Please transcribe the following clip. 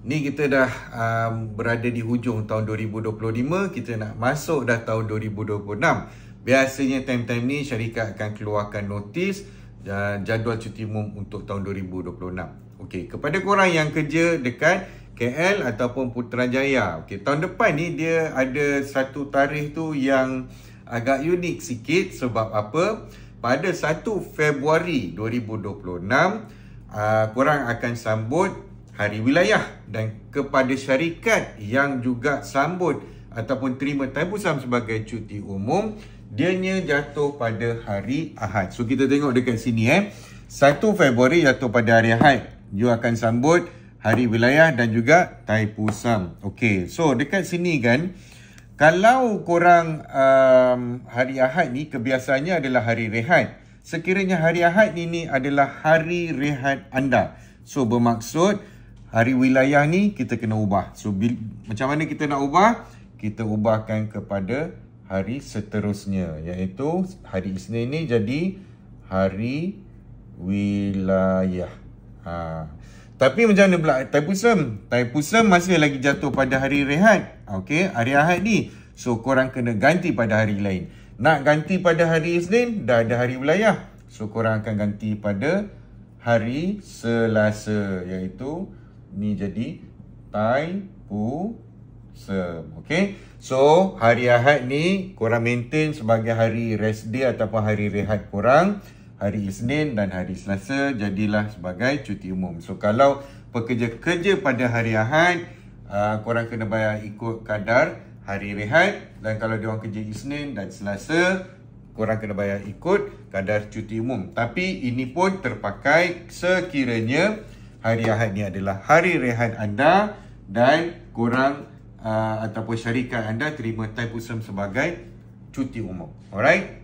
Ni kita dah berada di hujung tahun 2025, kita nak masuk dah tahun 2026. Biasanya time-time ni syarikat akan keluarkan notis jadual cuti umum untuk tahun 2026. Okey, kepada korang yang kerja dekat KL ataupun Putrajaya, okey, tahun depan ni dia ada satu tarikh tu yang agak unik sikit. Sebab apa? Pada 1 Februari 2026 korang akan sambut Hari Wilayah, dan kepada syarikat yang juga sambut ataupun terima Thaipusam sebagai cuti umum, dianya jatuh pada hari Ahad. So kita tengok dekat sini 1 Februari jatuh pada hari Ahad. You akan sambut Hari Wilayah dan juga Thaipusam. Okey, so dekat sini kan, kalau korang hari Ahad ni kebiasaannya adalah hari rehat. Sekiranya hari Ahad ni adalah hari rehat anda. So bermaksud Hari Wilayah ni kita kena ubah. So macam mana kita nak ubah? Kita ubahkan kepada hari seterusnya, iaitu hari Isnin ni jadi Hari Wilayah. Tapi macam mana pula Thaipusam? Thaipusam masih lagi jatuh pada hari rehat. Okey, hari Ahad ni. So korang kena ganti pada hari lain. Nak ganti pada hari Isnin, dah ada Hari Wilayah. So korang akan ganti pada hari Selasa, iaitu ni jadi Thaipusam. Okey. So hari Ahad ni korang maintain sebagai hari rest day ataupun hari rehat korang. Hari Isnin dan hari Selasa jadilah sebagai cuti umum. So kalau pekerja-kerja pada hari Ahad, korang kena bayar ikut kadar hari rehat, dan kalau diorang kerja Isnin dan Selasa, korang kena bayar ikut kadar cuti umum. Tapi ini pun terpakai sekiranya hari Ahad ni adalah hari rehat anda dan korang ataupun syarikat anda terima Thaipusam sebagai cuti umum. Alright?